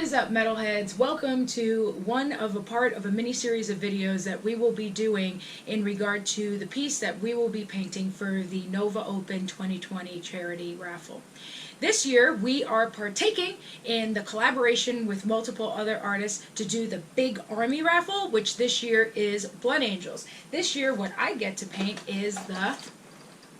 is up, Metalheads? Welcome to one of a part of a mini-series of videos that we will be doing in regard to the piece that we will be painting for the Nova Open 2020 charity raffle. This year, we are partaking in the collaboration with multiple other artists to do the Big Army raffle, which this year is Blood Angels. This year, what I get to paint is the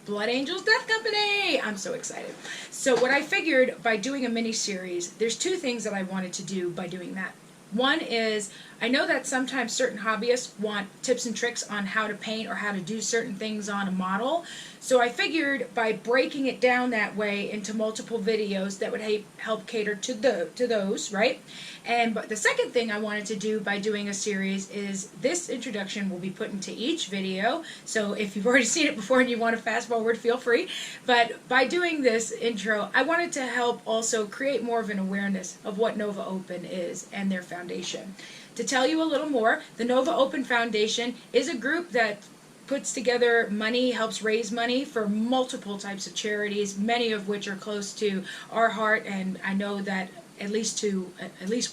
Blood Angels Death Company! I'm so excited. So what I figured by doing a mini-series, there's two things that I wanted to do by doing that. One is, I know that sometimes certain hobbyists want tips and tricks on how to paint or how to do certain things on a model. So I figured by breaking it down that way into multiple videos that would help cater to those, right? But the second thing I wanted to do by doing a series is this introduction will be put into each video. So if you've already seen it before and you want to fast forward, feel free. But by doing this intro, I wanted to help also create more of an awareness of what Nova Open is and their foundation. To tell you a little more, the Nova Open Foundation is a group that puts together money, helps raise money for multiple types of charities, many of which are close to our heart, and I know that at least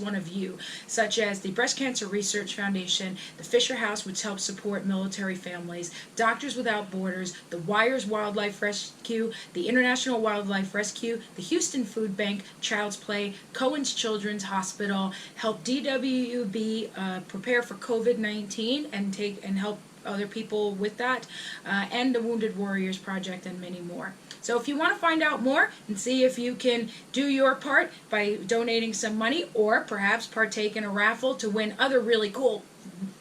one of you, such as the Breast Cancer Research Foundation, the Fisher House, which helps support military families, Doctors Without Borders, the Wires Wildlife Rescue, the International Wildlife Rescue, the Houston Food Bank, Child's Play, Cohen's Children's Hospital, help DWB prepare for COVID-19 and help other people with that, and the Wounded Warriors Project, and many more. So if you want to find out more and see if you can do your part by donating some money or perhaps partake in a raffle to win other really cool,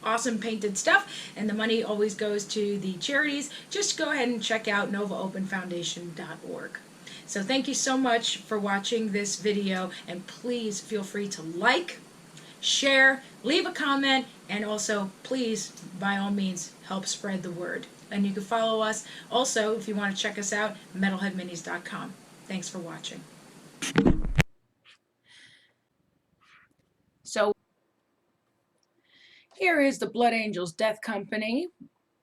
awesome painted stuff, and the money always goes to the charities, just go ahead and check out novaopenfoundation.org. So thank you so much for watching this video, and please feel free to like, share, leave a comment, and also please, by all means, help spread the word. And you can follow us also, if you want to check us out, metalheadminis.com. Thanks for watching. So here is the Blood Angels Death Company.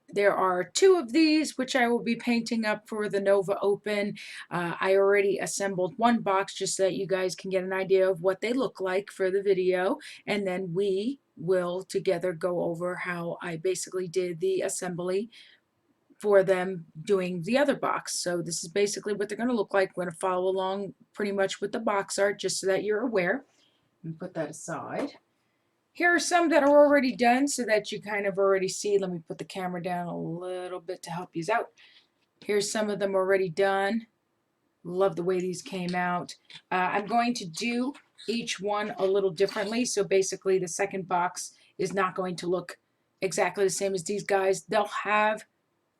There are two of these, which I will be painting up for the Nova Open. I already assembled one box just so that you guys can get an idea of what they look like for the video. And then we will together go over how I basically did the assembly for them doing the other box. So this is basically what they're going to look like. We're going to follow along pretty much with the box art just so that you're aware. And put that aside. Here are some that are already done so that you kind of already see. Let me put the camera down a little bit to help you out. Here's some of them already done. Love the way these came out. I'm going to do each one a little differently. So basically the second box is not going to look exactly the same as these guys. They'll have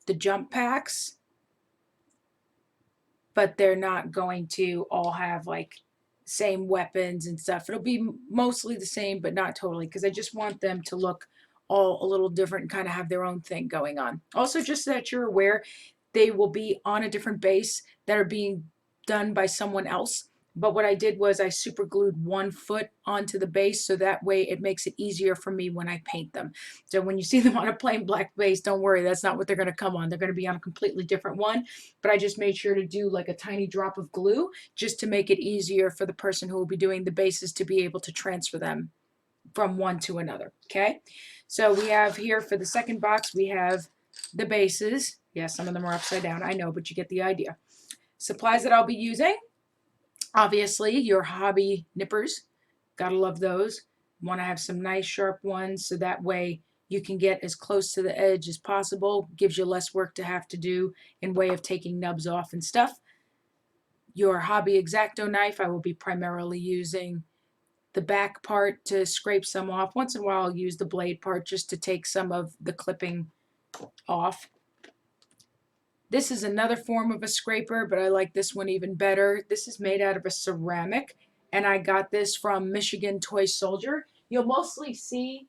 the jump packs, but they're not going to all have like same weapons and stuff. It'll be mostly the same, but not totally, because I just want them to look all a little different and kind of have their own thing going on. Also, just so that you're aware, they will be on a different base that are being done by someone else. But what I did was I super glued one foot onto the base, so that way it makes it easier for me when I paint them. So when you see them on a plain black base, don't worry, that's not what they're going to come on. They're going to be on a completely different one. But I just made sure to do like a tiny drop of glue just to make it easier for the person who will be doing the bases to be able to transfer them from one to another. Okay, so we have here for the second box, we have the bases. Yeah, some of them are upside down, I know, but you get the idea. Supplies that I'll be using: obviously, your hobby nippers. Gotta love those. Want to have some nice sharp ones so that way you can get as close to the edge as possible. Gives you less work to have to do in way of taking nubs off and stuff. Your hobby X-Acto knife, I will be primarily using the back part to scrape some off. Once in a while I'll use the blade part just to take some of the clipping off. This is another form of a scraper, but I like this one even better. This is made out of a ceramic, and I got this from Michigan Toy Soldier. You'll mostly see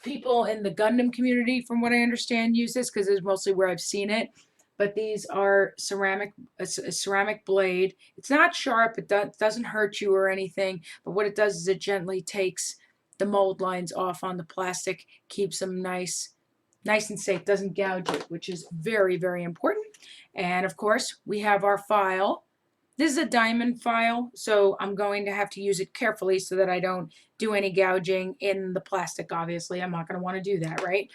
people in the Gundam community, from what I understand, use this because it's mostly where I've seen it. But these are a ceramic blade. It's not sharp. It doesn't hurt you or anything. But what it does is it gently takes the mold lines off on the plastic, keeps them nice and safe, doesn't gouge it, which is very, very important. And of course, we have our file. This is a diamond file, so I'm going to have to use it carefully so that I don't do any gouging in the plastic, obviously. I'm not going to want to do that, right?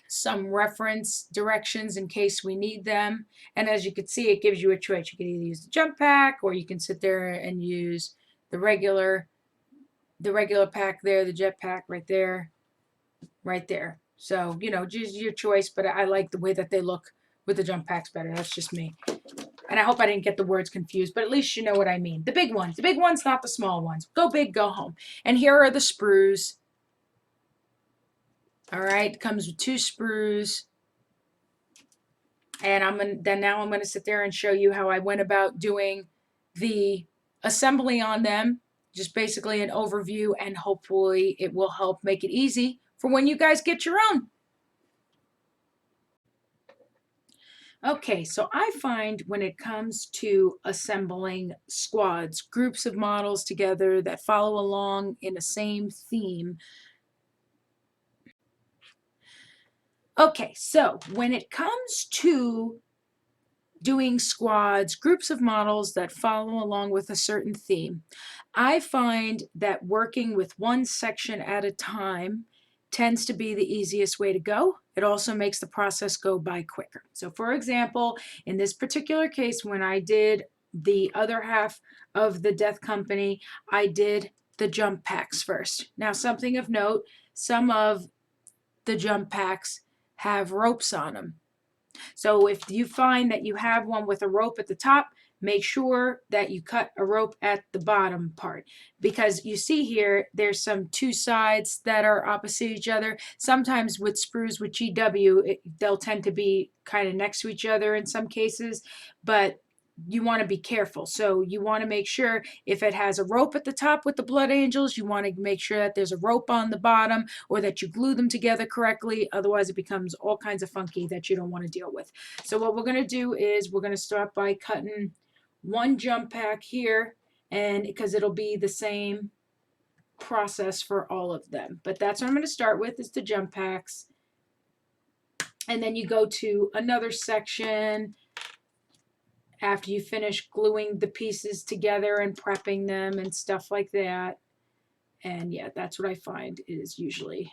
Some reference directions in case we need them. And as you can see, it gives you a choice. You can either use the jump pack, or you can sit there and use the regular pack there, the jet pack right there, right there. So, you know, just your choice, but I like the way that they look with the jump packs better. That's just me. And I hope I didn't get the words confused, but at least you know what I mean. The big ones, not the small ones. Go big, go home. And here are the sprues. All right, comes with 2 sprues. And now I'm gonna sit there and show you how I went about doing the assembly on them. Just basically an overview, and hopefully it will help make it easy for when you guys get your own. Okay, so I find when it comes to assembling squads, groups of models together that follow along in the same theme. Okay, so when it comes to doing squads, groups of models that follow along with a certain theme, I find that working with one section at a time tends to be the easiest way to go. It also makes the process go by quicker. So for example, in this particular case, when I did the other half of the Death Company, I did the jump packs first. Now, something of note, some of the jump packs have ropes on them. So if you find that you have one with a rope at the top, make sure that you cut a rope at the bottom part, because you see here there's some 2 sides that are opposite each other. Sometimes with sprues with GW, they'll tend to be kind of next to each other in some cases, but you want to be careful. So you want to make sure if it has a rope at the top with the Blood Angels, you want to make sure that there's a rope on the bottom, or that you glue them together correctly. Otherwise it becomes all kinds of funky that you don't want to deal with. So what we're going to do is we're going to start by cutting 1 jump pack here, and because it'll be the same process for all of them. But that's what I'm going to start with, is the jump packs. And then you go to another section after you finish gluing the pieces together and prepping them and stuff like that. And yeah, that's what I find is usually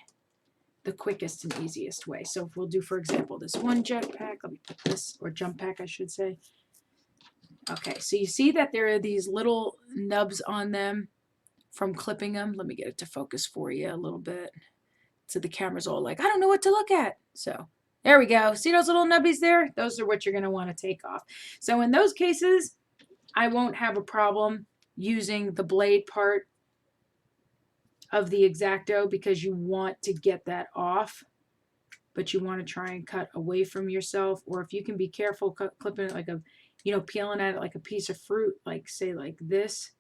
the quickest and easiest way. So if we'll do, for example, this 1 jet pack, let me put this, or jump pack I should say. Okay, so you see that there are these little nubs on them from clipping them. Let me get it to focus for you a little bit. So the camera's all like, I don't know what to look at. So there we go. See those little nubbies there? Those are what you're going to want to take off. So in those cases, I won't have a problem using the blade part of the X-Acto, because you want to get that off, but you want to try and cut away from yourself. Or if you can be careful, clipping it like a, you know, peeling at it like a piece of fruit, like say like this.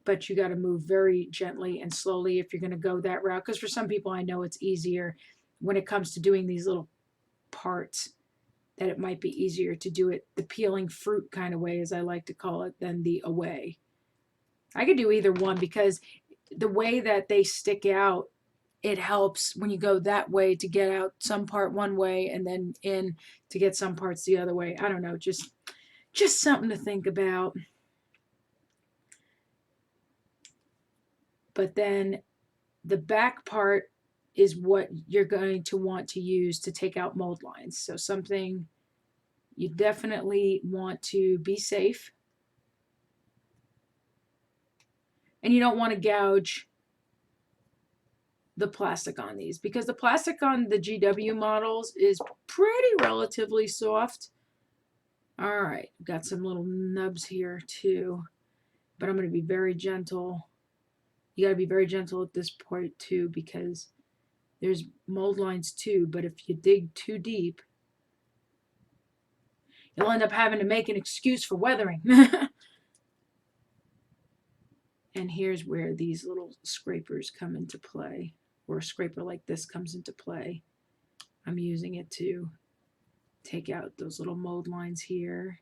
But you got to move very gently and slowly if you're going to go that route, because for some people I know it's easier when it comes to doing these little parts, that it might be easier to do it the peeling fruit kind of way, as I like to call it, than the away. I could do either one, because the way that they stick out, it helps when you go that way to get out some part one way and then in to get some parts the other way. I don't know, just something to think about. But then the back part is what you're going to want to use to take out mold lines. So something you definitely want to be safe. And you don't want to gouge the plastic on these, because the plastic on the GW models is pretty relatively soft. All right, got some little nubs here too, but I'm going to be very gentle. You got to be very gentle at this point too, because there's mold lines too, but if you dig too deep, you'll end up having to make an excuse for weathering. And here's where these little scrapers come into play, or a scraper like this comes into play. I'm using it to take out those little mold lines here.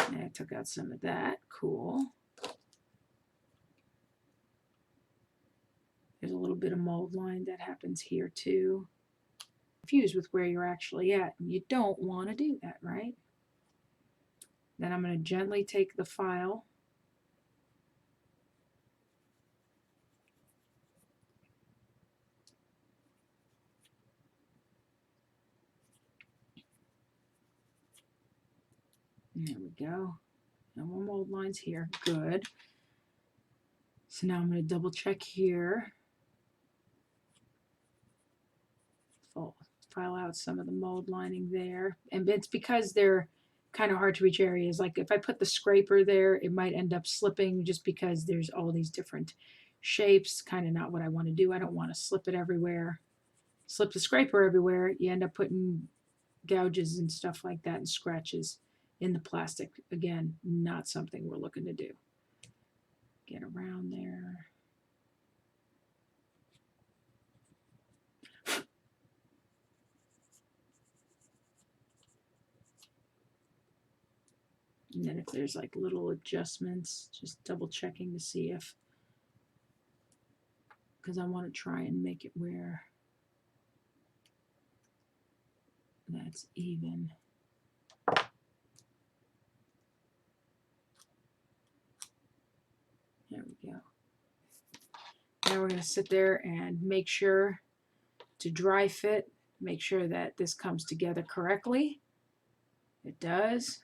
And I took out some of that. Cool. bit of mold line that happens here too. Confused with where you're actually at. You don't want to do that, right? Then I'm going to gently take the file there we go. No more mold lines here. Good. So now I'm going to double check here. File out some of the mold lining there. And it's because they're kind of hard to reach areas. Like if I put the scraper there, it might end up slipping just because there's all these different shapes. Kind of not what I want to do. I don't want to slip it everywhere. Slip the scraper everywhere. You end up putting gouges and stuff like that and scratches in the plastic. Again, not something we're looking to do. Get around there. And then if there's like little adjustments, just double checking to see if, because I want to try and make it where that's even. There we go. Now we're going to sit there and make sure to dry fit, make sure that this comes together correctly. It does.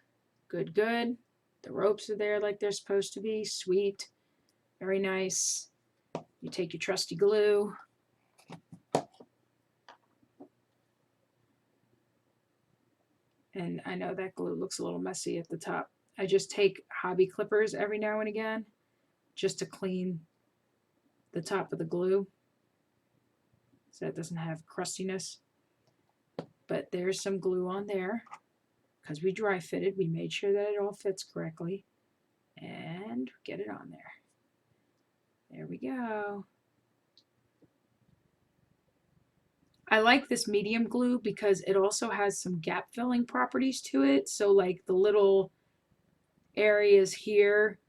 Good, good. The ropes are there like they're supposed to be. Sweet. Very nice. You take your trusty glue. And I know that glue looks a little messy at the top. I just take hobby clippers every now and again just to clean the top of the glue so it doesn't have crustiness. But there's some glue on there because we dry fitted. We made sure that it all fits correctly and get it on there. There we go. I like this medium glue because it also has some gap filling properties to it. So like the little areas here,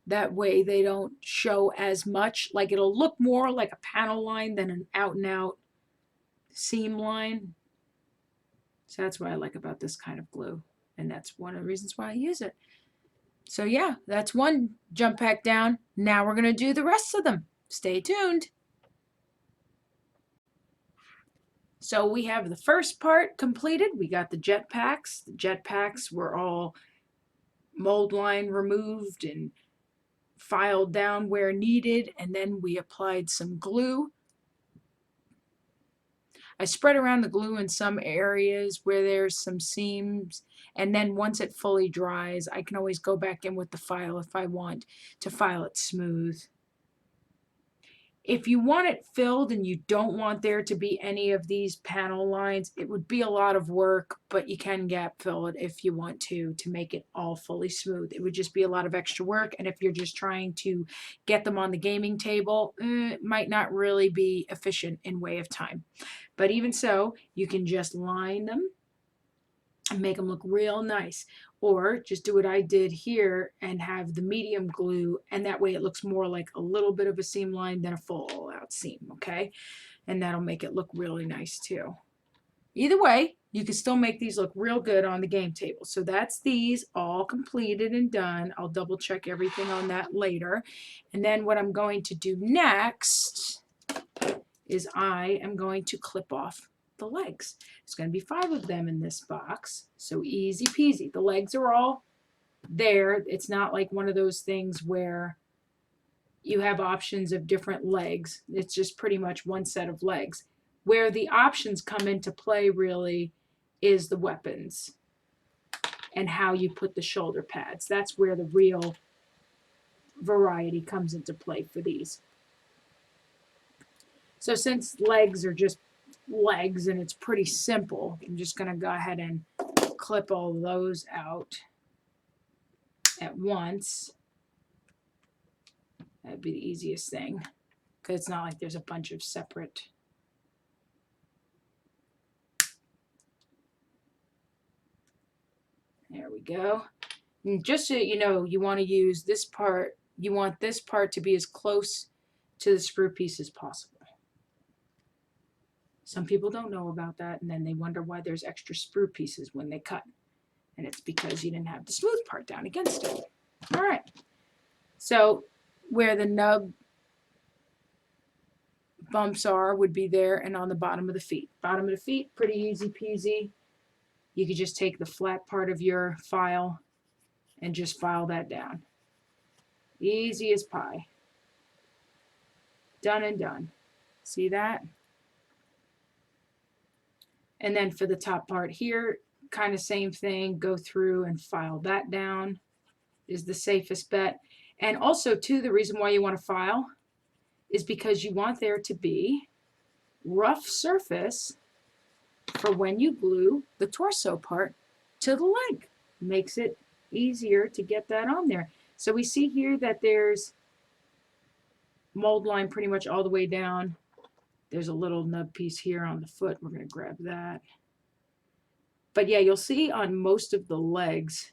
that way they don't show as much. Like it'll look more like a panel line than an out and out seam line. So that's what I like about this kind of glue. And that's one of the reasons why I use it. So yeah, that's one jump pack down. Now we're going to do the rest of them. Stay tuned. So we have the first part completed. We got the jet packs. The jet packs were all mold line removed and filed down where needed, and then we applied some glue. I spread around the glue in some areas where there's some seams, and then once it fully dries, I can always go back in with the file if I want to file it smooth. If you want it filled and you don't want there to be any of these panel lines, it would be a lot of work, but you can gap fill it if you want to make it all fully smooth. It would just be a lot of extra work, and if you're just trying to get them on the gaming table, it might not really be efficient in way of time. But even so, you can just line them and make them look real nice. Or just do what I did here and have the medium glue, and that way it looks more like a little bit of a seam line than a full out seam, okay? And that'll make it look really nice too. Either way, you can still make these look real good on the game table. So that's these all completed and done. I'll double check everything on that later. And then what I'm going to do next is I am going to clip off the legs. There's going to be 5 of them in this box, so easy peasy. The legs are all there. It's not like one of those things where you have options of different legs. It's just pretty much one set of legs. Where the options come into play really is the weapons and how you put the shoulder pads. That's where the real variety comes into play for these. So since legs are just legs and it's pretty simple, I'm just going to go ahead and clip all those out at once. That'd be the easiest thing because it's not like there's a bunch of separate. There we go. And just so you know, you want to use this part, you want this part to be as close to the sprue piece as possible. Some people don't know about that, and then they wonder why there's extra sprue pieces when they cut. And it's because you didn't have the smooth part down against it. All right. So where the nub bumps are would be there and on the bottom of the feet. Bottom of the feet, pretty easy peasy. You could just take the flat part of your file and just file that down. Easy as pie. Done and done. See that? And then for the top part here, kind of same thing. Go through and file that down is the safest bet. And also, too, the reason why you want to file is because you want there to be rough surface for when you glue the torso part to the leg. Makes it easier to get that on there. So we see here that there's mold line pretty much all the way down. There's a little nub piece here on the foot. We're going to grab that. But yeah, you'll see on most of the legs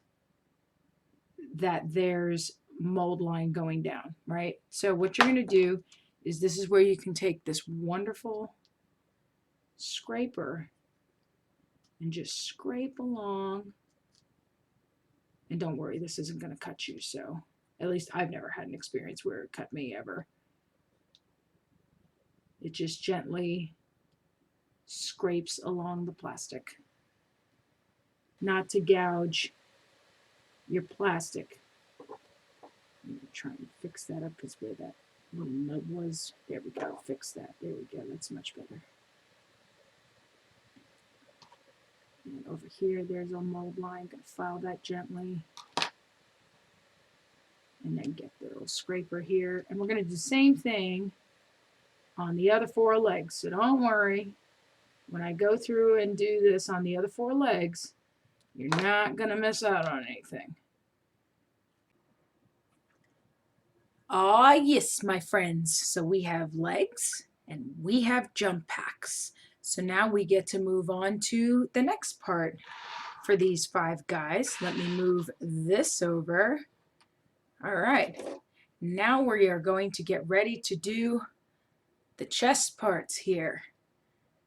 that there's mold line going down, right? So what you're going to do is this is where you can take this wonderful scraper and just scrape along. And don't worry, this isn't going to cut you. So at least I've never had an experience where it cut me ever. It just gently scrapes along the plastic. Not to gouge your plastic. I'm going to try and fix that up because where that little nub was, there we go, fix that. There we go, that's much better. And over here, there's a mold line. Going to file that gently. And then get the little scraper here. And we're going to do the same thing on the other four legs. So don't worry. When I go through and do this on the other four legs, you're not going to miss out on anything. Ah, yes, my friends. So we have legs and we have jump packs. So now we get to move on to the next part for these 5 guys. Let me move this over. All right. Now we are going to get ready to do the chest parts here.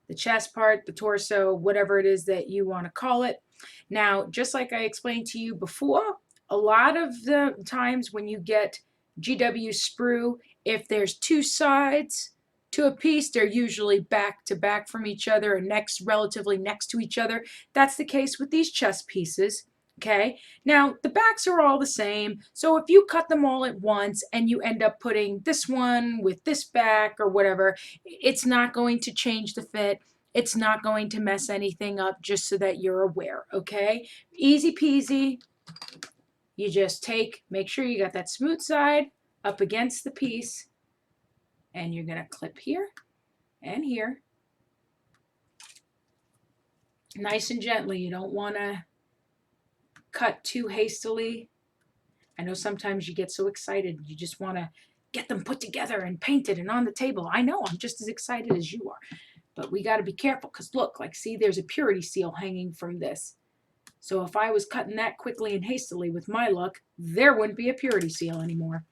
The chest part, the torso, whatever it is that you want to call it. Now, just like I explained to you before, a lot of the times when you get GW sprue, if there's 2 sides to a piece, they're usually back to back from each other and relatively next to each other. That's the case with these chest pieces. Okay, now the backs are all the same, so if you cut them all at once and you end up putting this one with this back or whatever, it's not going to change the fit. It's not going to mess anything up, just so that you're aware, okay? Easy peasy. You just make sure you got that smooth side up against the piece, and you're going to clip here and here. Nice and gently. You don't want to cut too hastily. I know sometimes you get so excited, you just want to get them put together and painted and on the table. I know, I'm just as excited as you are. But we got to be careful because look, like, see, there's a purity seal hanging from this. So if I was cutting that quickly and hastily with my luck, there wouldn't be a purity seal anymore.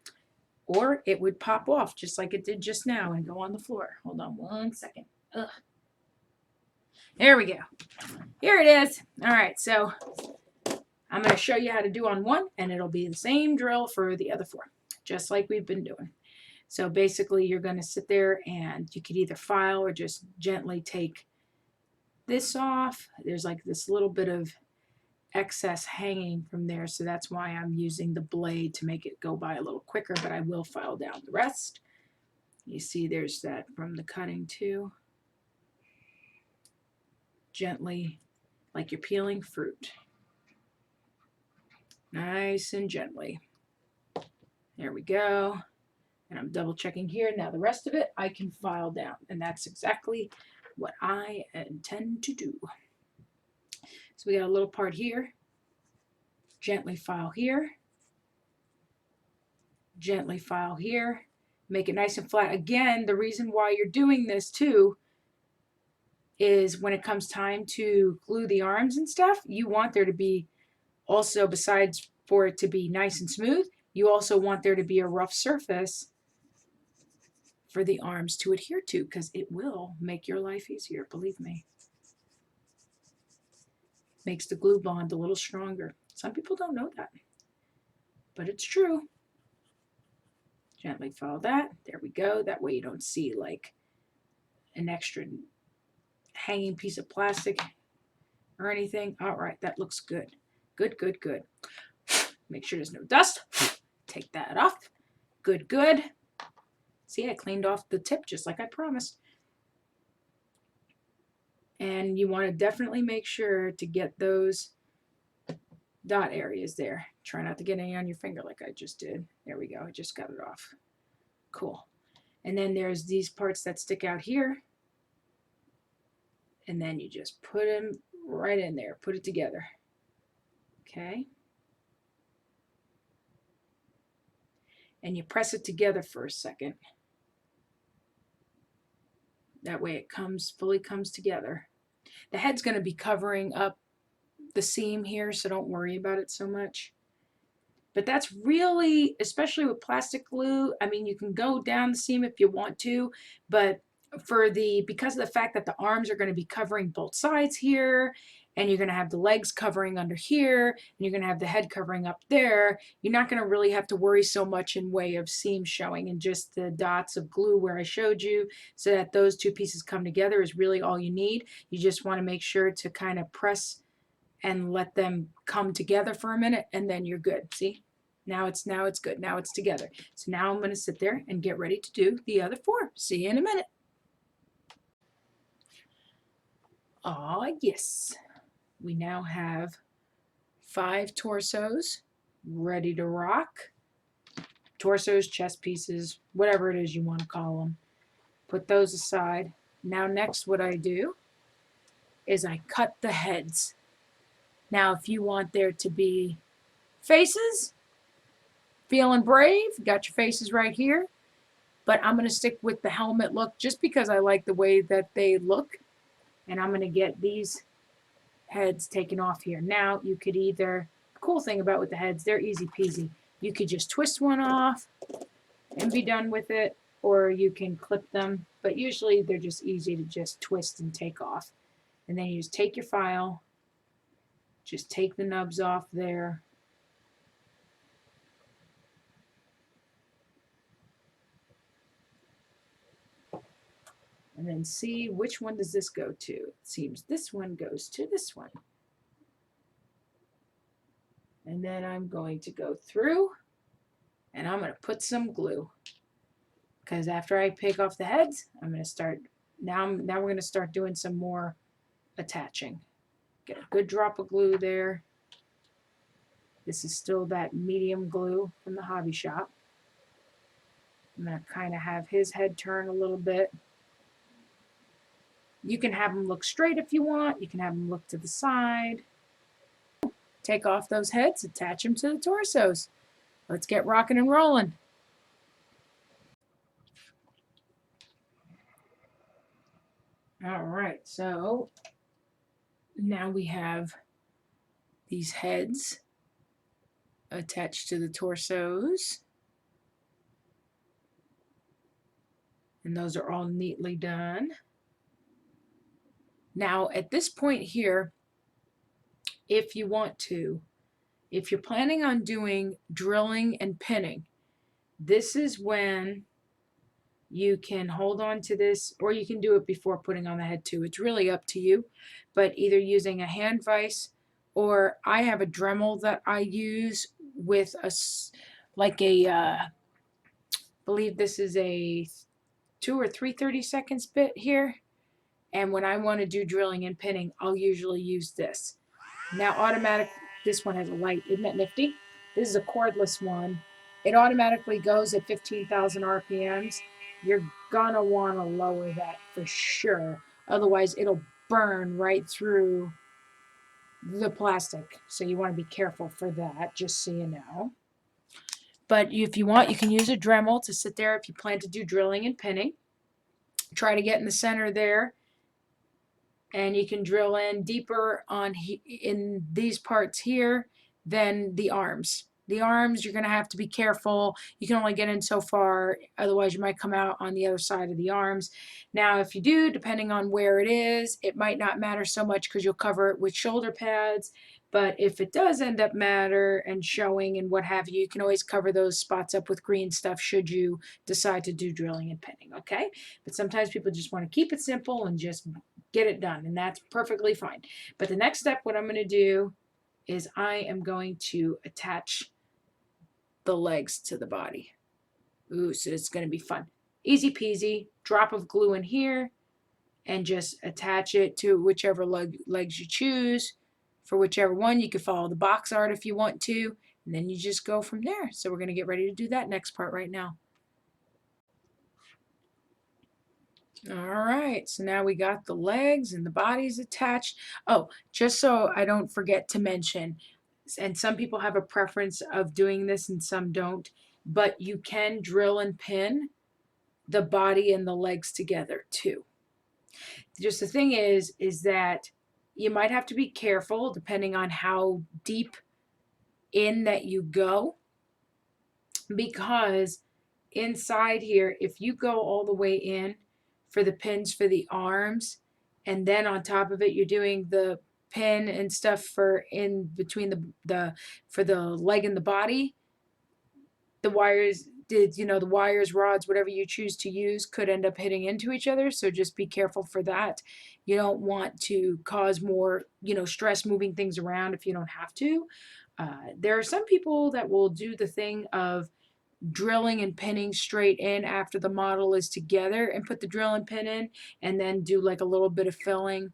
Or it would pop off just like it did just now and go on the floor. Hold on one second. Ugh. There we go. Here it is. All right, so I'm going to show you how to do on one, and it'll be the same drill for the other 4, just like we've been doing. So basically, you're going to sit there, and you could either file or just gently take this off. There's like this little bit of excess hanging from there, so that's why I'm using the blade to make it go by a little quicker, but I will file down the rest. You see there's that from the cutting too. Gently, like you're peeling fruit. Nice and gently. There we go. And I'm double checking here. Now the rest of it I can file down, and that's exactly what I intend to do. So we got a little part here. Gently file here. Gently file here. Make it nice and flat. Again, the reason why you're doing this too is when it comes time to glue the arms and stuff, you want there to be also, besides for it to be nice and smooth, you also want there to be a rough surface for the arms to adhere to, because it will make your life easier, believe me. Makes the glue bond a little stronger. Some people don't know that, but it's true. Gently follow that. There we go. That way you don't see like an extra hanging piece of plastic or anything. All right, that looks good. Good, good, good. Make sure there's no dust. Take that off. Good, good. See, I cleaned off the tip just like I promised. And you want to definitely make sure to get those dot areas there. Try not to get any on your finger like I just did. There we go. I just got it off. Cool. And then there's these parts that stick out here. And then you just put them right in there. Put it together. Okay. And you press it together for a second. That way it fully comes together. The head's going to be covering up the seam here, so don't worry about it so much. But that's really, especially with plastic glue, I mean, you can go down the seam if you want to, but because of the fact that the arms are going to be covering both sides here, and you're going to have the legs covering under here, and you're going to have the head covering up there, you're not going to really have to worry so much in way of seam showing, and just the dots of glue where I showed you, so that those two pieces come together is really all you need. You just want to make sure to kind of press and let them come together for a minute, and then you're good. See? Now it's good. Now it's together. So now I'm going to sit there and get ready to do the other 4. See you in a minute. Oh, yes. We now have 5 torsos ready to rock. Torsos, chest pieces, whatever it is you want to call them. Put those aside. Now next what I do is I cut the heads. Now if you want there to be faces, feeling brave, got your faces right here. But I'm going to stick with the helmet look just because I like the way that they look. And I'm going to get these heads taken off here. Now you could either, the cool thing about with the heads, they're easy peasy. You could just twist one off and be done with it, or you can clip them. But usually they're just easy to just twist and take off. And then you just take your file, just take the nubs off there. And then see which one does this go to. It seems this one goes to this one. And then I'm going to go through and I'm going to put some glue. Because after I take off the heads, I'm going to start, now we're going to start doing some more attaching. Get a good drop of glue there. This is still that medium glue from the hobby shop. I'm going to kind of have his head turn a little bit. You can have them look straight if you want. You can have them look to the side. Take off those heads, attach them to the torsos. Let's get rocking and rolling. All right, so now we have these heads attached to the torsos. And those are all neatly done. Now, at this point here, if you want to, if you're planning on doing drilling and pinning, this is when you can hold on to this, or you can do it before putting on the head too. It's really up to you, but either using a hand vise, or I have a Dremel that I use with a, like a, I believe this is a 2 or 3 30-second bit here. And when I want to do drilling and pinning, I'll usually use this. Now this one has a light, isn't that nifty? This is a cordless one. It automatically goes at 15,000 RPMs. You're gonna want to lower that for sure. Otherwise, it'll burn right through the plastic. So you want to be careful for that, just so you know. But if you want, you can use a Dremel to sit there if you plan to do drilling and pinning. Try to get in the center there. And you can drill in deeper in these parts here than the arms. The arms, you're going to have to be careful. You can only get in so far, otherwise you might come out on the other side of the arms. Now, if you do, depending on where it is, it might not matter so much because you'll cover it with shoulder pads. But if it does end up matter and showing and what have you, you can always cover those spots up with green stuff should you decide to do drilling and pinning, okay? But sometimes people just want to keep it simple and just get it done, and that's perfectly fine. But the next step, what I'm going to do is I am going to attach the legs to the body. Ooh, so it's going to be fun. Easy peasy, drop of glue in here, and just attach it to whichever legs you choose. For whichever one, you can follow the box art if you want to, and then you just go from there. So we're going to get ready to do that next part right now. All right, so now we got the legs and the bodies attached. Oh, just so I don't forget to mention, and some people have a preference of doing this and some don't, but you can drill and pin the body and the legs together too. Just the thing is that you might have to be careful depending on how deep in that you go, because inside here, if you go all the way in for the pins for the arms, and then on top of it you're doing the pin and stuff for in between the for the leg and the body, the wires the wires, rods, whatever you choose to use could end up hitting into each other, so just be careful for that. You don't want to cause more stress moving things around if you don't have to. There are some people that will do the thing of drilling and pinning straight in after the model is together and put the drill and pin in, and then do like a little bit of filling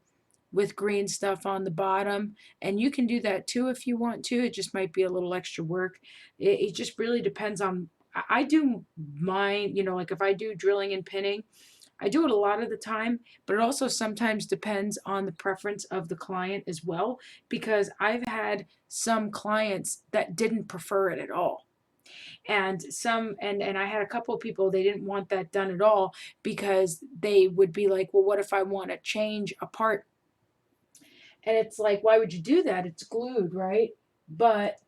with green stuff on the bottom. And you can do that too if you want to. It just might be a little extra work. It just really depends on, I do mine, like if I do drilling and pinning, I do it a lot of the time, but it also sometimes depends on the preference of the client as well, because I've had some clients that didn't prefer it at all. And I had a couple of people, they didn't want that done at all, because they would be like, well, what if I want to change a part? And it's like, why would you do that? It's glued, right? But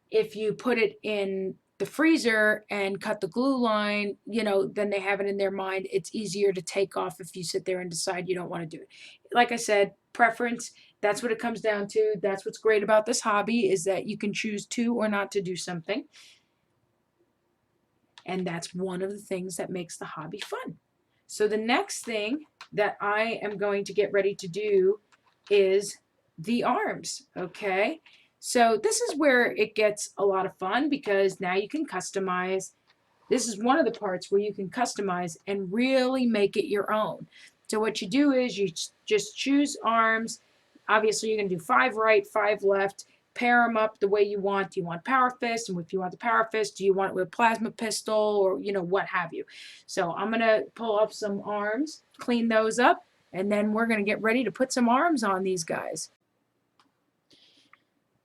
if you put it in the freezer and cut the glue line, then they have it in their mind. It's easier to take off if you sit there and decide you don't want to do it. Like I said, preference, that's what it comes down to. That's what's great about this hobby, is that you can choose to or not to do something. And that's one of the things that makes the hobby fun. So the next thing that I am going to get ready to do is the arms, okay? So this is where it gets a lot of fun, because now you can customize. This is one of the parts where you can customize and really make it your own. So what you do is you just choose arms. Obviously, you're going to do 5 right, 5 left. Pair them up the way you want. Do you want power fist? And if you want the power fist, do you want it with plasma pistol, or what have you? So I'm going to pull up some arms, clean those up, and then we're going to get ready to put some arms on these guys.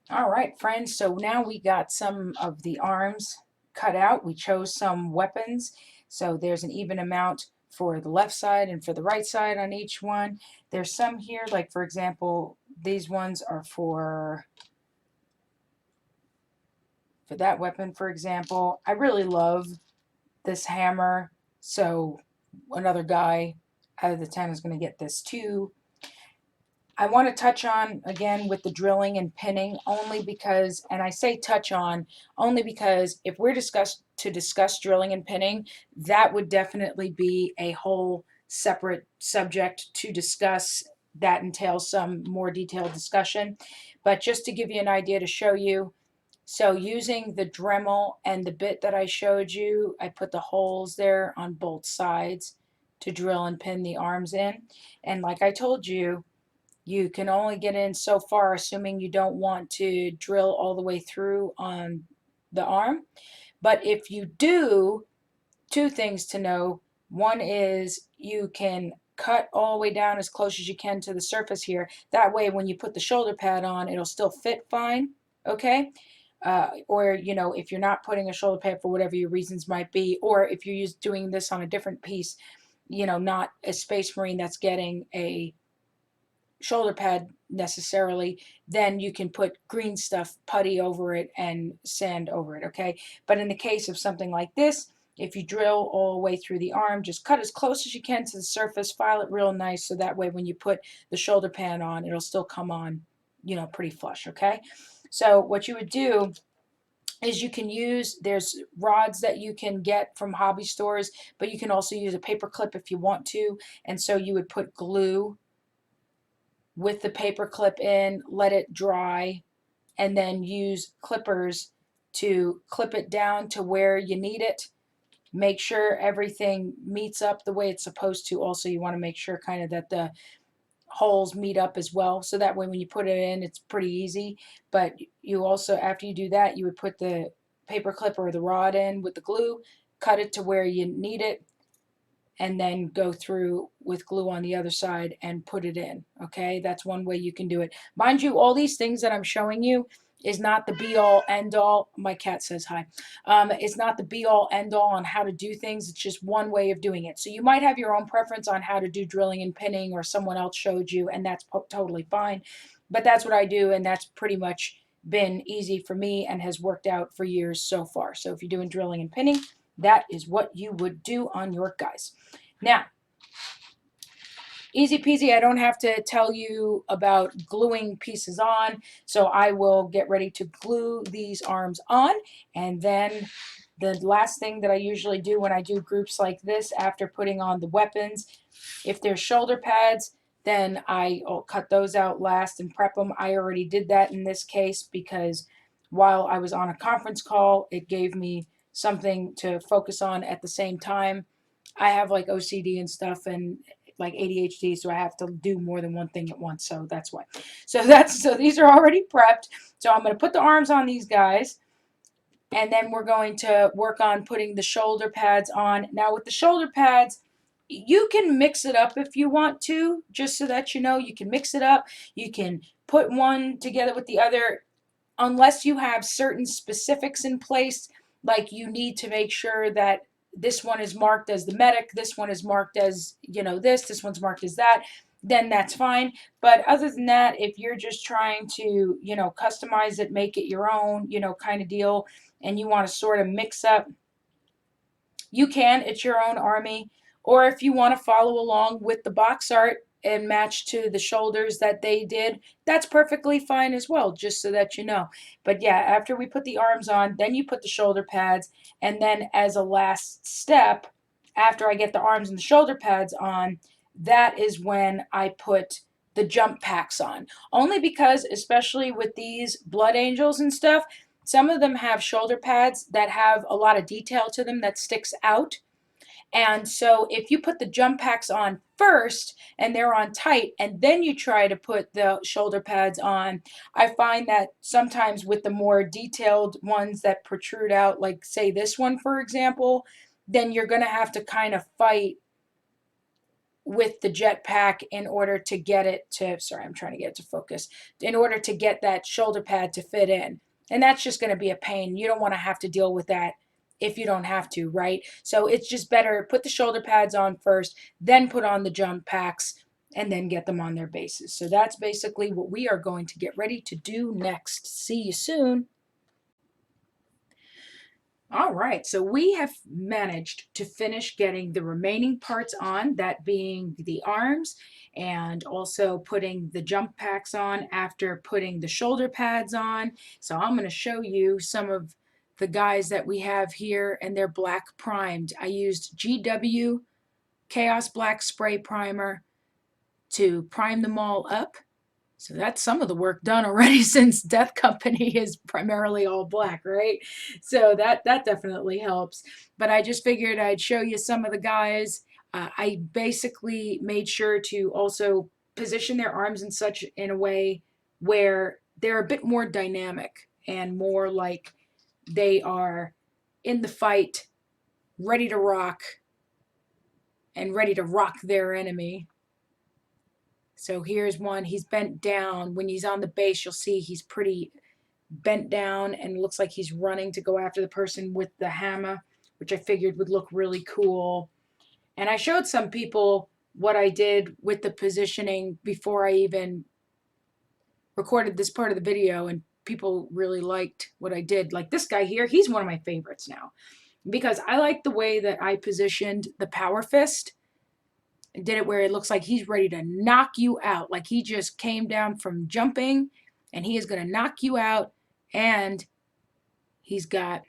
All right, friends, so now we got some of the arms cut out. We chose some weapons, so there's an even amount for the left side and for the right side on each one. There's some here, like for example, these ones are for that weapon, for example. I really love this hammer, so another guy out of the 10 is going to get this too. I want to touch on, again, with the drilling and pinning, only because, and I say touch on, only because if we're to discuss drilling and pinning, that would definitely be a whole separate subject to discuss. That entails some more detailed discussion. But just to give you an idea to show you, so using the Dremel and the bit that I showed you, I put the holes there on both sides to drill and pin the arms in. And like I told you, you can only get in so far, assuming you don't want to drill all the way through on the arm. But if you do, 2 things to know. One is you can cut all the way down as close as you can to the surface here. That way when you put the shoulder pad on, it'll still fit fine, okay? Or, if you're not putting a shoulder pad for whatever your reasons might be, or if you're doing this on a different piece, not a Space Marine that's getting a shoulder pad, necessarily, then you can put green stuff, putty over it and sand over it, okay? But in the case of something like this, if you drill all the way through the arm, just cut as close as you can to the surface, file it real nice so that way when you put the shoulder pad on, it'll still come on, you know, pretty flush, okay? So what you would do is you can use, there's rods that you can get from hobby stores, but you can also use a paper clip if you want to. And so you would put glue with the paper clip in, let it dry, and then use clippers to clip it down to where you need it. Make sure everything meets up the way it's supposed to. Also, you want to make sure kind of that the holes meet up as well, so that way when you put it in, it's pretty easy. But you also, after you do that, you would put the paper clip or the rod in with the glue, cut it to where you need it, and then go through with glue on the other side and put it in. Okay, that's one way you can do it. Mind you, all these things that I'm showing you is not the be all end all. My cat says hi. It's not the be all end all on how to do things. It's just one way of doing it. So you might have your own preference on how to do drilling and pinning, or someone else showed you, and that's totally fine. But that's what I do, and that's pretty much been easy for me and has worked out for years so far. So if you're doing drilling and pinning, that is what you would do on your guys. Now, easy peasy, I don't have to tell you about gluing pieces on, so I will get ready to glue these arms on. And then the last thing that I usually do when I do groups like this, after putting on the weapons, if there's shoulder pads, then I'll cut those out last and prep them. I already did that in this case because while I was on a conference call, it gave me something to focus on at the same time. I have like OCD and stuff and like ADHD, so I have to do more than one thing at once. So that's why. So these are already prepped. So I'm going to put the arms on these guys, and then we're going to work on putting the shoulder pads on. Now with the shoulder pads, you can mix it up if you want to, just so that you know, you can mix it up. You can put one together with the other, unless you have certain specifics in place, like you need to make sure that this one is marked as the medic, this one is marked as, you know, this one's marked as that, then that's fine. But other than that, if you're just trying to, you know, customize it, make it your own, you know, kind of deal, and you want to sort of mix up, you can. It's your own army. Or if you want to follow along with the box art and match to the shoulders that they did, that's perfectly fine as well, just so that you know. But yeah, after we put the arms on, then you put the shoulder pads, and then as a last step, after I get the arms and the shoulder pads on, that is when I put the jump packs on. Only because, especially with these blood angels and stuff, some of them have shoulder pads that have a lot of detail to them that sticks out. And so if you put the jump packs on first and they're on tight, and then you try to put the shoulder pads on, I find that sometimes with the more detailed ones that protrude out, like say this one, for example, then you're going to have to kind of fight with the jetpack in order to get it to, sorry, I'm trying to get it to focus, in order to get that shoulder pad to fit in. And that's just going to be a pain. You don't want to have to deal with that if you don't have to, right? So it's just better put the shoulder pads on first, then put on the jump packs, and then get them on their bases. So that's basically what we are going to get ready to do next. See you soon. All right, so we have managed to finish getting the remaining parts on, that being the arms, and also putting the jump packs on after putting the shoulder pads on. So I'm going to show you some of the guys that we have here, and they're black primed. I used GW Chaos Black Spray Primer to prime them all up. So that's some of the work done already, since Death Company is primarily all black, right? So that definitely helps. But I just figured I'd show you some of the guys. I basically made sure to also position their arms and such in a way where they're a bit more dynamic and more like they are in the fight, ready to rock, and ready to rock their enemy. So here's one. He's bent down. When he's on the base, you'll see he's pretty bent down and looks like he's running to go after the person with the hammer, which I figured would look really cool. And I showed some people what I did with the positioning before I even recorded this part of the video and people really liked what I did. Like this guy here, he's one of my favorites now because I like the way that I positioned the power fist and did it where it looks like he's ready to knock you out. Like he just came down from jumping and he is going to knock you out, and he's got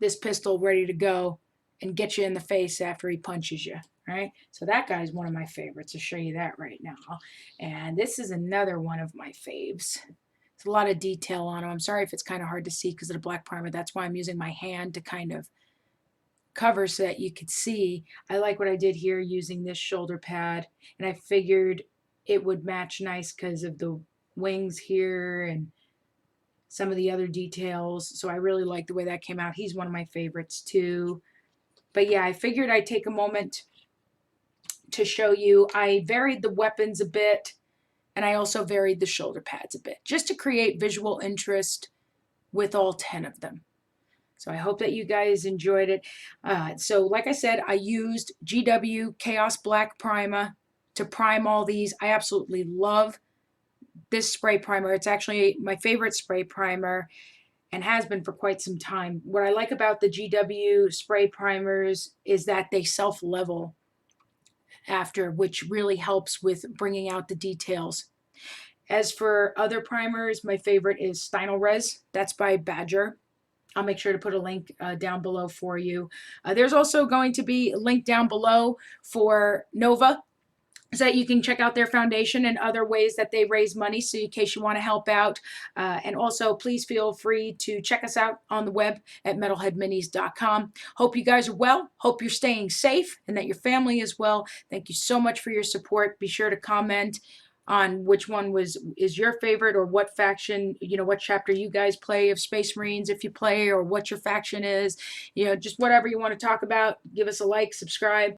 this pistol ready to go and get you in the face after he punches you. Right? So that guy's one of my favorites. I'll show you that right now. And this is another one of my faves. There's a lot of detail on him. I'm sorry if it's kind of hard to see because of the black primer. That's why I'm using my hand to kind of cover so that you could see. I like what I did here using this shoulder pad, and I figured it would match nice because of the wings here and some of the other details. So I really like the way that came out. He's one of my favorites too. But yeah, I figured I'd take a moment to show you. I varied the weapons a bit, and I also varied the shoulder pads a bit, just to create visual interest with all 10 of them. So I hope that you guys enjoyed it. So like I said, I used GW Chaos Black Primer to prime all these. I absolutely love this spray primer. It's actually my favorite spray primer and has been for quite some time. What I like about the GW spray primers is that they self-level after, which really helps with bringing out the details. As for other primers, my favorite is Stynylrez. That's by Badger. I'll make sure to put a link down below for you. There's also going to be a link down below for Nova, so that you can check out their foundation and other ways that they raise money, so in case you want to help out. And also, please feel free to check us out on the web at metalheadminis.com. Hope you guys are well. Hope you're staying safe and that your family is well. Thank you so much for your support. Be sure to comment on which one is your favorite, or what faction, what chapter you guys play of Space Marines, if you play, or what your faction is. Just whatever you want to talk about. Give us a like, subscribe.